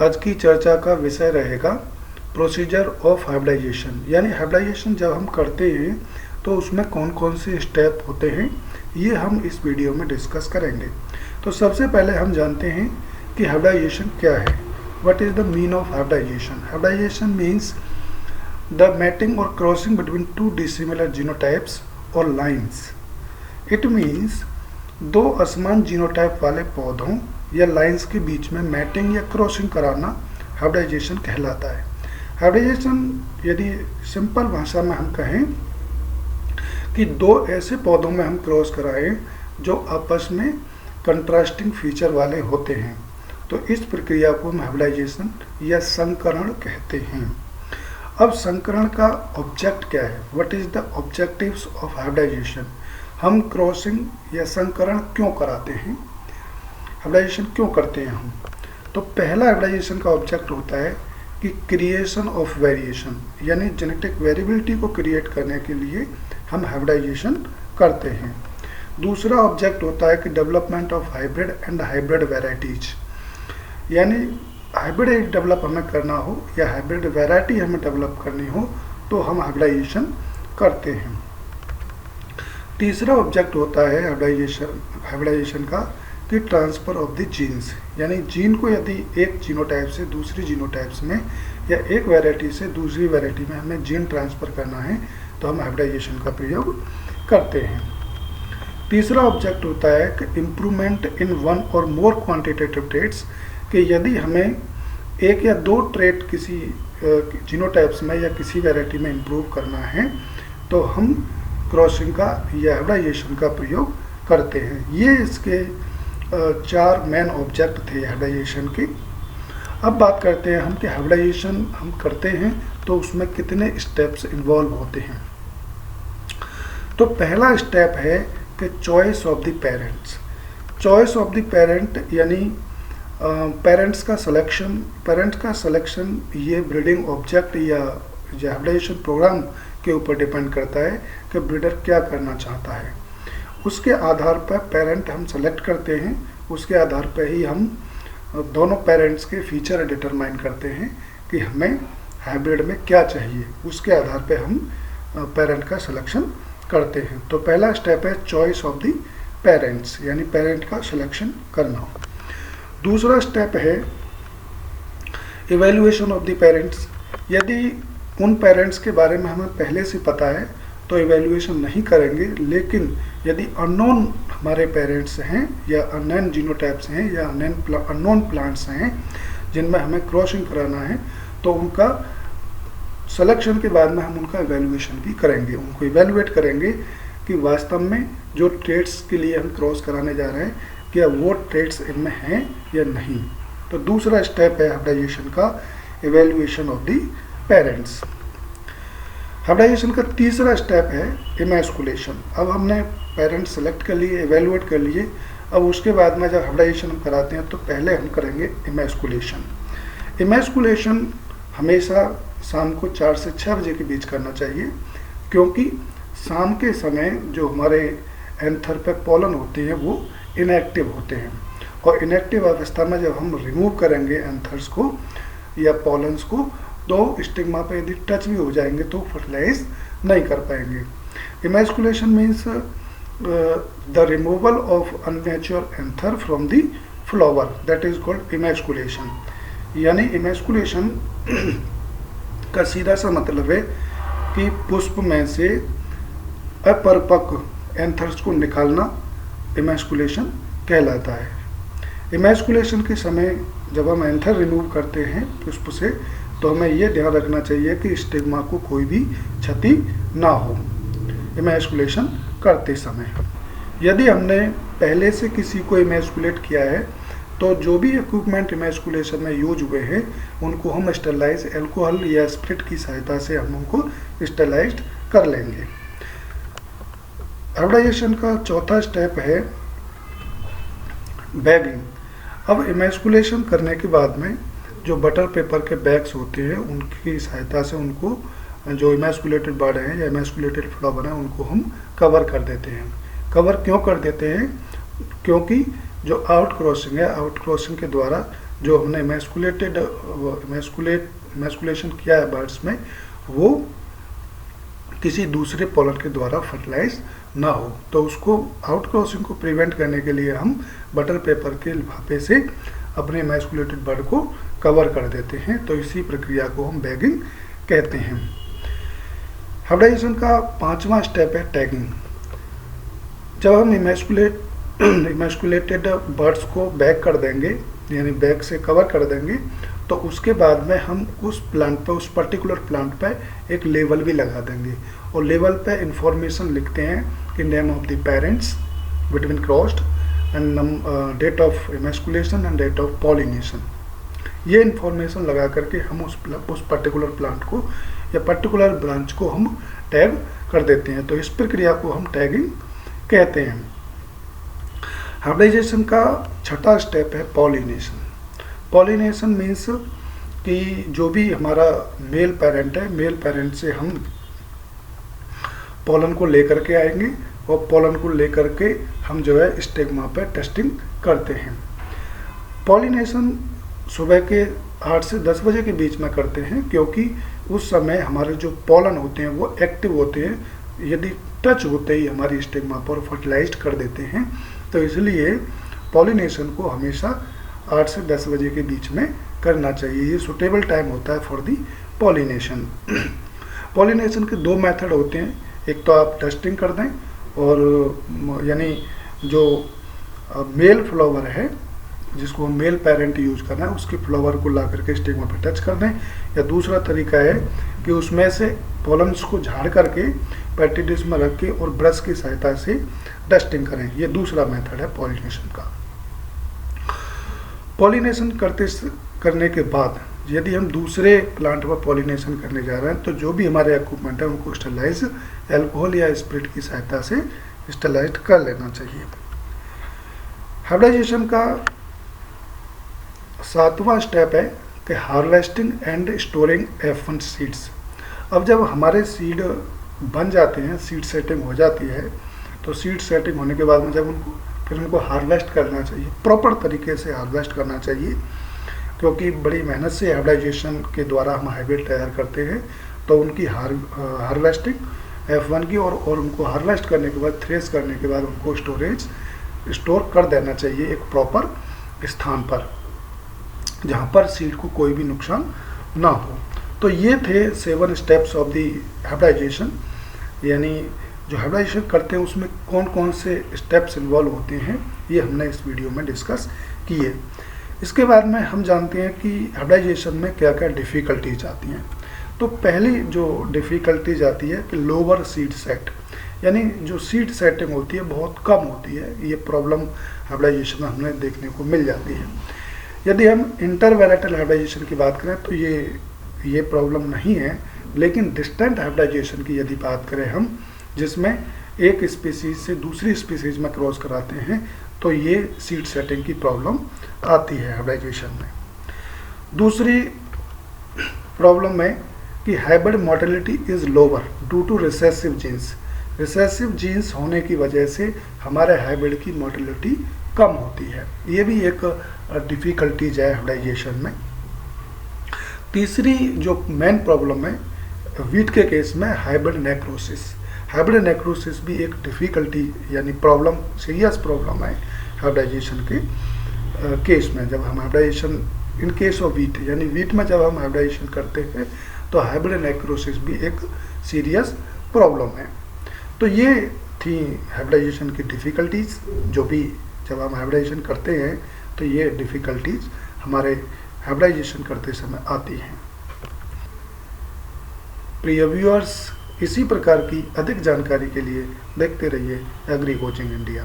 आज की चर्चा का विषय रहेगा प्रोसीजर ऑफ हाइब्रिडाइजेशन, यानी हाइब्रिडाइजेशन जब हम करते हैं तो उसमें कौन कौन से स्टेप होते हैं, ये हम इस वीडियो में डिस्कस करेंगे। तो सबसे पहले हम जानते हैं कि हाइब्रिडाइजेशन क्या है। What is the mean of hybridization? Hybridization means the mating और crossing between two dissimilar genotypes और लाइन्स। इट मीन्स दो असमान जीनोटाइप वाले पौधों या लाइन्स के बीच में मैटिंग या क्रॉसिंग कराना हाइब्रिडाइजेशन कहलाता है। हाइब्रिडाइजेशन यदि सिंपल भाषा में हम कहें कि दो ऐसे पौधों में हम क्रॉस कराएं जो आपस में कंट्रास्टिंग फीचर वाले होते हैं, तो इस प्रक्रिया को हम हाइब्रिडाइजेशन या संकरण कहते हैं। अब संकरण का ऑब्जेक्ट क्या है? What is the objectives of hybridization? हम क्रॉसिंग या संकरण क्यों कराते हैं, हाइब्रिडाइजेशन क्यों करते हैं हम? तो पहला हाइब्रिडाइजेशन का ऑब्जेक्ट होता है कि क्रिएशन ऑफ वेरिएशन, यानी जेनेटिक वेरिएबिलिटी को क्रिएट करने के लिए हम हाइब्रिडाइजेशन करते हैं। दूसरा ऑब्जेक्ट होता है कि development of hybrid and hybrid varieties, यानी हाइब्रिड डेवलप हमें करना हो या हाइब्रिड वेराइटी हमें डेवलप करनी हो तो हम हाइब्रिडाइजेशन करते हैं। तीसरा ऑब्जेक्ट होता है हाइब्रिडाइजेशन का कि ट्रांसफर ऑफ द जीन्स, यानी जीन को यदि एक जीनोटाइप से दूसरी जीनोटाइप्स में या एक वैरायटी से दूसरी वैरायटी में हमें जीन ट्रांसफ़र करना है तो हम हाइब्रिडाइजेशन का प्रयोग करते हैं। तीसरा ऑब्जेक्ट होता है कि इम्प्रूवमेंट इन वन और मोर क्वांटिटेटिव ट्रेट्स, कि यदि हमें एक या दो ट्रेट किसी जीनोटाइप्स में या किसी वैरायटी में इम्प्रूव करना है तो हम क्रॉसिंग का या हाइब्रिडाइजेशन का प्रयोग करते हैं। ये इसके चार मेन ऑब्जेक्ट थे हाइब्रिडाइजेशन के। अब बात करते हैं हम कि हाइब्रिडाइजेशन हम करते हैं तो उसमें कितने स्टेप्स इन्वॉल्व होते हैं। तो पहला स्टेप है कि choice of the parents. Choice of the parent यानी पेरेंट्स का सिलेक्शन ये ब्रीडिंग ऑब्जेक्ट या हाइब्रिडाइजेशन प्रोग्राम के ऊपर डिपेंड करता है कि ब्रीडर क्या करना चाहता है। उसके आधार पर पेरेंट हम सेलेक्ट करते हैं, उसके आधार पर ही हम दोनों पेरेंट्स के फीचर डिटरमाइन करते हैं कि हमें हाइब्रिड में क्या चाहिए, उसके आधार पर हम पेरेंट का सिलेक्शन करते हैं। तो पहला स्टेप है चॉइस ऑफ द पेरेंट्स, यानी पेरेंट का सिलेक्शन करना। दूसरा स्टेप है इवैल्यूएशन ऑफ द पेरेंट्स। यदि उन पेरेंट्स के बारे में हमें पहले से पता है तो इवैल्यूएशन नहीं करेंगे, लेकिन यदि अननोन हमारे पेरेंट्स हैं या अननोन जीनोटाइप्स हैं या अननोन प्लांट्स हैं जिनमें हमें क्रॉसिंग कराना है तो उनका सिलेक्शन के बाद में हम उनका इवैल्यूएशन भी करेंगे। उनको इवैल्यूएट करेंगे कि वास्तव में जो ट्रेट्स के लिए हम क्रॉस कराने जा रहे हैं क्या वो ट्रेट्स इनमें हैं या नहीं। तो दूसरा स्टेप है हाइब्रिडाइजेशन का evaluation of the parents. Hybridization का तीसरा स्टेप है इमैस्कुलेशन। अब हमने पेरेंट्स सेलेक्ट कर लिए, इवैल्यूएट कर लिए, अब उसके बाद में जब हाइब्रिडाइजेशन हम कराते हैं तो पहले हम करेंगे इमैस्कुलेशन। इमैस्कुलेशन हमेशा शाम को 4 से 6 बजे के बीच करना चाहिए, क्योंकि शाम के समय जो हमारे एंथर पे पॉलन होते हैं वो इनएक्टिव होते हैं, और इनएक्टिव अवस्था में जब हम रिमूव करेंगे एंथर्स को या पॉलन्स को तो स्टिग्मा पे यदि टच भी हो जाएंगे तो फर्टिलाइज नहीं कर पाएंगे। Emasculation means the removal of unmature anther from the flower, that is called emasculation. यानी इमैस्कुलेशन का सीधा सा मतलब है कि पुष्प में से अपरिपक्व एंथर्स को निकालना इमैस्कुलेशन कहलाता है। इमैस्कुलेशन के समय जब हम एंथर रिमूव करते हैं पुष्प से तो हमें यह ध्यान रखना चाहिए कि स्टिग्मा को कोई भी क्षति ना हो इमैस्कुलेशन करते समय। यदि हमने पहले से किसी को इमैस्कुलेट किया है तो जो भी इक्विपमेंट इमैस्कुलेशन में यूज हुए हैं उनको हम स्टेरलाइज एल्कोहल या स्प्रिट की सहायता से हम उनको स्टेरलाइज कर लेंगे। हाइब्रिडाइजेशन का चौथा स्टेप है बैगिंग। अब इमैस्कुलेशन करने के बाद में जो बटर पेपर के बैग्स होते हैं उनकी सहायता से उनको जो इमैस्कुलेटेड बर्ड हैं या इमैस्कुलेटेड फ्लावर हैं उनको हम कवर कर देते हैं। कवर क्यों कर देते हैं? क्योंकि जो आउट क्रॉसिंग है, आउट क्रॉसिंग के द्वारा जो हमने मैस्कुलेशन किया है बर्ड्स में, वो किसी दूसरे पोलन के द्वारा फर्टिलाइज ना हो। तो उसको आउट क्रॉसिंग को प्रिवेंट करने के लिए हम बटर पेपर के लिफाफे से अपने मैस्कुलेटेड बर्ड को कवर कर देते हैं। तो इसी प्रक्रिया को हम बैगिंग कहते हैं। हाइब्रिडाइजेशन का 5वां स्टेप है टैगिंग। जब हम इमैस्कुलेटेड बर्ड्स को बैग कर देंगे, यानी बैग से कवर कर देंगे, तो उसके बाद में हम उस प्लांट पे, उस पर्टिकुलर प्लांट पे एक लेबल भी लगा देंगे और लेबल पे इंफॉर्मेशन लिखते हैं कि name of the parents between crossed and date of emasculation and date of pollination. ये इंफॉर्मेशन लगा करके हम उस पर्टिकुलर प्लांट को या पर्टिकुलर ब्रांच को हम टैग कर देते हैं। तो इस प्रक्रिया को हम टैगिंग कहते हैं। हाइब्रिडाइजेशन का 6वां स्टेप है पॉलिनेशन। पॉलिनेशन मीन्स कि जो भी हमारा मेल पेरेंट है, मेल पेरेंट से हम पोलन को लेकर के आएंगे और पोलन को लेकर के हम जो है स्टिग्मा पे टेस्टिंग करते हैं। पॉलिनेशन सुबह के 8 से 10 बजे के बीच में करते हैं, क्योंकि उस समय हमारे जो पोलन होते हैं वो एक्टिव होते हैं। यदि टच होते ही हमारी स्टिग्मा पर फर्टिलाइज कर देते हैं, तो इसलिए पॉलिनेशन को हमेशा 8 से 10 बजे के बीच में करना चाहिए। ये सुटेबल टाइम होता है फॉर दी पॉलिनेशन। पॉलिनेशन के 2 मेथड होते हैं। एक तो आप टेस्टिंग कर दें, और यानी जो मेल फ्लावर है जिसको मेल पेरेंट यूज करना है, उसके फ्लावर को ला करके स्टिग्मा पे टच कर दें। या दूसरा तरीका है कि उसमें से पोलन्स को झाड़ करके पेटी डिश में रख के और ब्रश की सहायता से डस्टिंग करें। ये दूसरा मेथड है पॉलिनेशन का। पॉलिनेशन करने के बाद यदि हम दूसरे प्लांट पर पॉलिनेशन करने जा रहे हैं, तो जो भी हमारे इक्विपमेंट है उनको स्टरलाइज एल्कोहल या स्पिरिट की सहायता से स्टरलाइज कर लेना चाहिए। हाइब्रिडाइजेशन का 7वां स्टेप है कि harvesting and storing F1 seeds. अब जब हमारे सीड बन जाते हैं, सीड सेटिंग हो जाती है, तो सीड सेटिंग होने के बाद में जब उनको हार्वेस्ट करना चाहिए, प्रॉपर तरीके से हार्वेस्ट करना चाहिए, क्योंकि बड़ी मेहनत से हाइब्रिडाइजेशन के द्वारा हम हाइब्रिड तैयार करते हैं। तो उनकी हार्वेस्टिंग F1 की और उनको हार्वेस्ट करने के बाद, थ्रेश करने के बाद उनको स्टोर कर देना चाहिए एक प्रॉपर स्थान पर, जहाँ पर सीड को कोई भी नुकसान ना हो। तो ये थे 7 स्टेप्स ऑफ दी हाइब्रिडाइजेशन। यानी जो हाइब्रिडाइजेशन करते हैं उसमें कौन कौन से स्टेप्स इन्वॉल्व होते हैं, ये हमने इस वीडियो में डिस्कस किए। इसके बाद में हम जानते हैं कि हाइब्रिडाइजेशन में क्या क्या डिफ़िकल्टीज आती हैं। तो पहली जो डिफ़िकल्टीज आती है कि लोअर सीड सेट, यानी जो सीड सेटिंग होती है बहुत कम होती है। ये प्रॉब्लम हाइब्रिडाइजेशन में हमें देखने को मिल जाती है। यदि हम इंटरवैराइटल हाइब्रिडाइजेशन की बात करें तो ये प्रॉब्लम नहीं है, लेकिन डिस्टेंट हाइब्रिडाइजेशन की यदि बात करें हम, जिसमें एक स्पीसीज से दूसरी स्पीसीज में क्रॉस कराते हैं, तो ये सीड सेटिंग की प्रॉब्लम आती है हाइब्रिडाइजेशन में। दूसरी प्रॉब्लम है कि hybrid motility is lower due to recessive genes. Recessive genes होने की वजह से हमारे हाइब्रिड की मोटिलिटी कम होती है। ये भी एक डिफ़िकल्टीज है हाइब्रिडाइजेशन में। तीसरी जो मेन प्रॉब्लम है वीट के केस में हाइब्रिड नेक्रोसिस। हाइब्रिड नेक्रोसिस भी एक डिफ़िकल्टी यानी प्रॉब्लम, सीरियस प्रॉब्लम है हाइब्रिडाइजेशन के केस में। जब हम hybridization in case of wheat, यानी वीट में जब हम हाइब्रिडाइजेशन करते हैं तो हाइब्रिड नेक्रोसिस भी एक सीरियस प्रॉब्लम है। तो ये थी हाइब्रिडाइजेशन की डिफ़िकल्टीज, जो भी जब हम हाइब्रिडाइजेशन करते हैं तो ये डिफ़िकल्टीज हमारे हाइब्रिडाइजेशन करते समय आती हैं। प्रिय व्यूअर्स, इसी प्रकार की अधिक जानकारी के लिए देखते रहिए एग्री कोचिंग इंडिया।